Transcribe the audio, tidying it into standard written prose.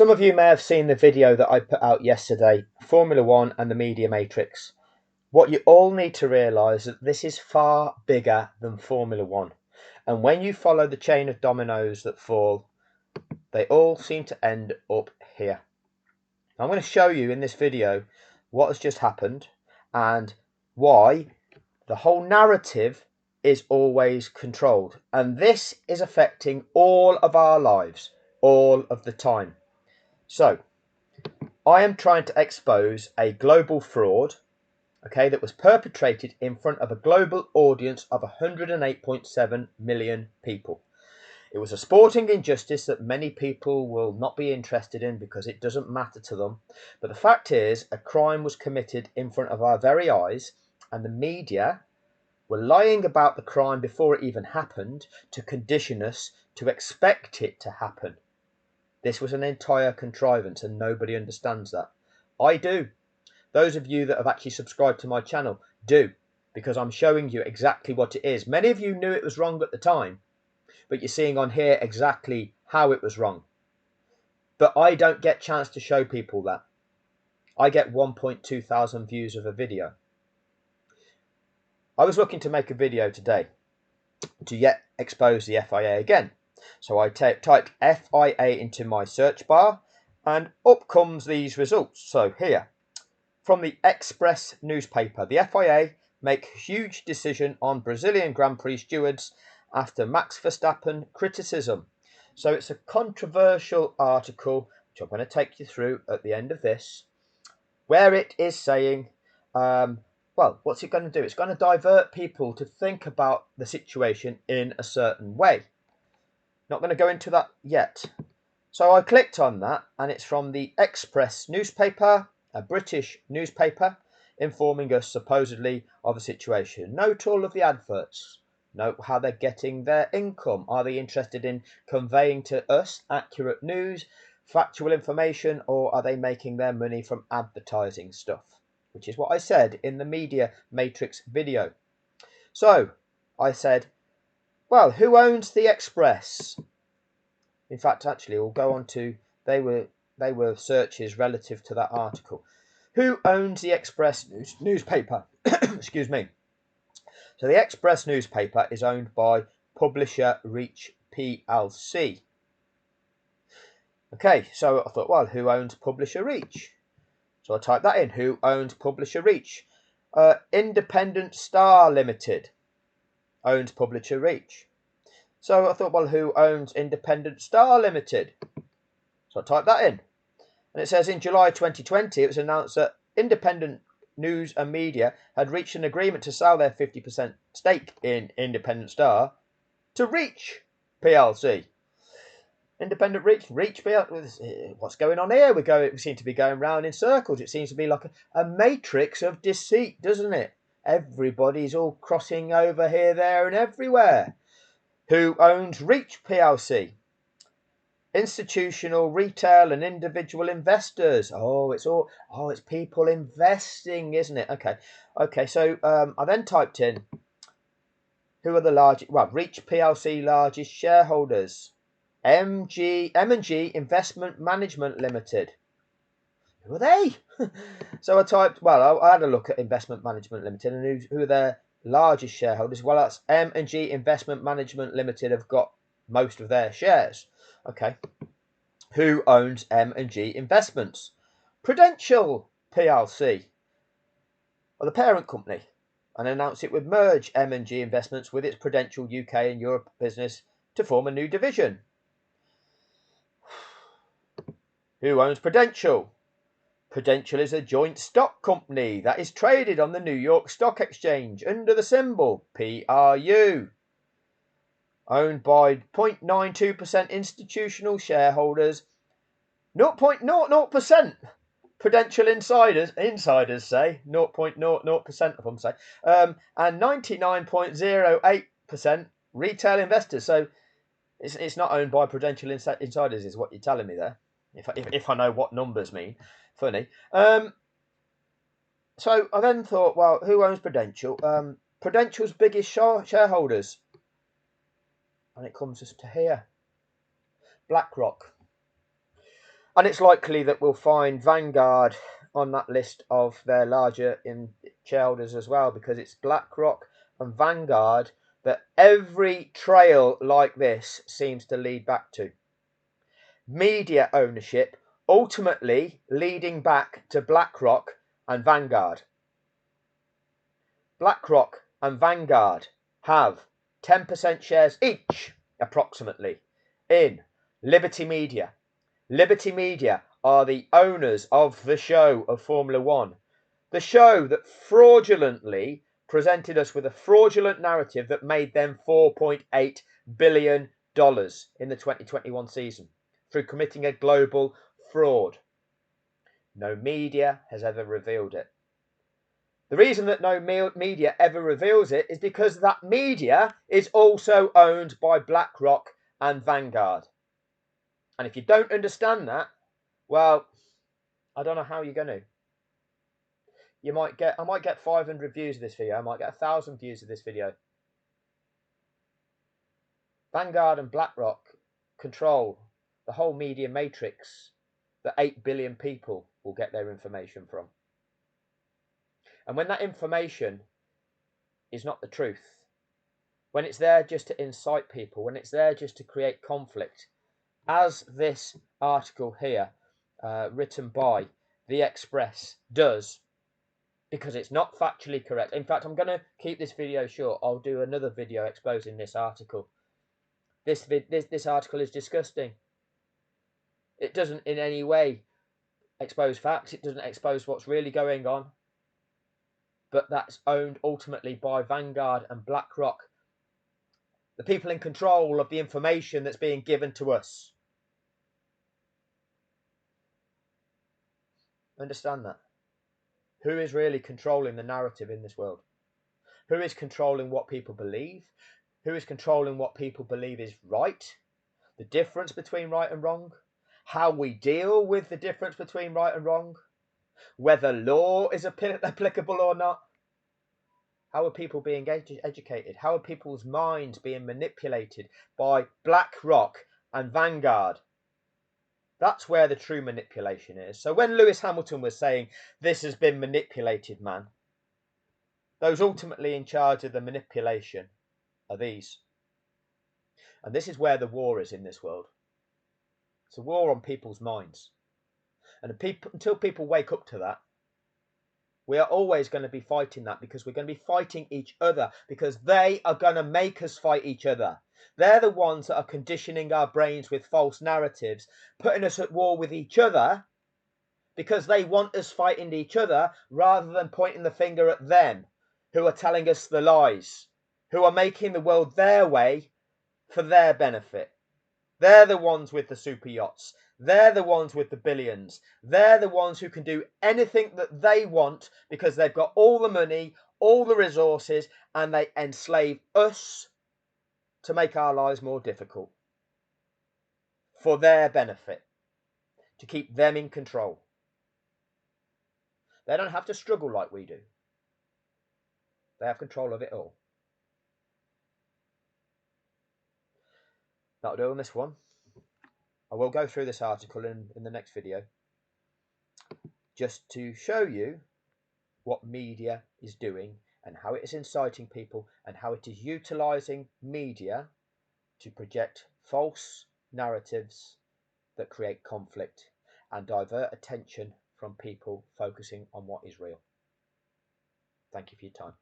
Some of you may have seen the video that I put out yesterday, Formula One and the Media Matrix. What you all need to realise is that this is far bigger than Formula One. And when you follow the chain of dominoes that fall, they all seem to end up here. I'm going to show you in this video what has just happened and why the whole narrative is always controlled. And this is affecting all of our lives, all of the time. So, I am trying to expose a global fraud, that was perpetrated in front of a global audience of 108.7 million people. It was a sporting injustice that many people will not be interested in because it doesn't matter to them. But the fact is, a crime was committed in front of our very eyes, and the media were lying about the crime before it even happened to condition us to expect it to happen. This was an entire contrivance, and nobody understands that. I do. Those of you that have actually subscribed to my channel do, because I'm showing you exactly what it is. Many of you knew it was wrong at the time, but you're seeing on here exactly how it was wrong. But I don't get a chance to show people that. I get 1.2 thousand views of a video. I was looking to make a video today to yet expose the FIA again. So I typed FIA into my search bar and up comes these results. So here, from the Express newspaper, the FIA make huge decision on Brazilian Grand Prix stewards after Max Verstappen criticism. So it's a controversial article, which I'm going to take you through at the end of this, where it is saying, what's it going to do? It's going to divert people to think about the situation in a certain way. Not going to go into that yet. So I clicked on that, and it's from the Express newspaper, a British newspaper, informing us supposedly of a situation. Note all of the adverts. Note how they're getting their income. Are they interested in conveying to us accurate news, factual information, or are they making their money from advertising stuff? Which is what I said in the Media Matrix video. So I said, well, who owns the Express? In fact, actually, we'll go on to, they were searches relative to that article. Who owns the Express newspaper? Excuse me. So the Express newspaper is owned by Publisher Reach PLC. Okay, so I thought, well, who owns Publisher Reach? So I typed that in. Who owns Publisher Reach? Independent Star Limited owns Publisher Reach. So I thought, well, who owns Independent Star Limited? So I typed that in. And it says in July 2020, it was announced that Independent News and Media had reached an agreement to sell their 50% stake in Independent Star to Reach PLC. Independent Reach PLC. What's going on here? We seem to be going round in circles. It seems to be like a matrix of deceit, doesn't it? Everybody's all crossing over here, there, and everywhere. Who owns Reach PLC? Institutional, retail, and individual investors. It's people investing, isn't it? Okay. So I then typed in who are the largest. Well, Reach PLC largest shareholders. M&G Investment Management Limited. Who are they? So I typed. Well, I had a look at Investment Management Limited and who are their largest shareholders. Well, that's M&G Investment Management Limited have got most of their shares. Okay. Who owns M&G Investments? Prudential PLC, or the parent company, and announced it would merge M&G Investments with its Prudential UK and Europe business to form a new division. Who owns Prudential? Prudential is a joint stock company that is traded on the New York Stock Exchange under the symbol PRU. Owned by 0.92% institutional shareholders, 0.00%. Prudential insiders say 0.00% of them say, and 99.08% retail investors. So it's not owned by Prudential insiders, is what you're telling me there. If I know what numbers mean, funny. So I then thought, well, who owns Prudential? Prudential's biggest shareholders, and it comes us to here. Blackrock. And it's likely that we'll find Vanguard on that list of their larger shareholders as well, because it's BlackRock and Vanguard that every trail like this seems to lead back to. Media ownership ultimately leading back to BlackRock and Vanguard. BlackRock and Vanguard have 10% shares each, approximately, in Liberty Media. Liberty Media are the owners of the show of Formula One. The show that fraudulently presented us with a fraudulent narrative that made them $4.8 billion in the 2021 season through committing a global fraud. No media has ever revealed it. The reason that no media ever reveals it is because that media is also owned by BlackRock and Vanguard. And if you don't understand that, well, I don't know how you're going to. I might get 500 views of this video. I might get 1,000 views of this video. Vanguard and BlackRock control the whole media matrix that 8 billion people will get their information from. And when that information is not the truth, when it's there just to incite people, when it's there just to create conflict, as this article here, written by The Express, does, because it's not factually correct. In fact, I'm going to keep this video short. I'll do another video exposing this article. This article is disgusting. It doesn't in any way expose facts. It doesn't expose what's really going on. But that's owned ultimately by Vanguard and BlackRock, the people in control of the information that's being given to us. Understand that. Who is really controlling the narrative in this world? Who is controlling what people believe? Who is controlling what people believe is right? The difference between right and wrong? How we deal with the difference between right and wrong? Whether law is applicable or not? How are people being educated? How are people's minds being manipulated by BlackRock and Vanguard? That's where the true manipulation is. So when Lewis Hamilton was saying, this has been manipulated, man, those ultimately in charge of the manipulation are these. And this is where the war is in this world. It's a war on people's minds. And until people wake up to that, we are always going to be fighting that, because we're going to be fighting each other, because they are going to make us fight each other. They're the ones that are conditioning our brains with false narratives, putting us at war with each other, because they want us fighting each other rather than pointing the finger at them, who are telling us the lies, who are making the world their way for their benefit. They're the ones with the super yachts. They're the ones with the billions. They're the ones who can do anything that they want because they've got all the money, all the resources, and they enslave us to make our lives more difficult for their benefit, to keep them in control. They don't have to struggle like we do. They have control of it all. That'll do on this one. I will go through this article in the next video, just to show you what media is doing and how it is inciting people and how it is utilising media to project false narratives that create conflict and divert attention from people focusing on what is real. Thank you for your time.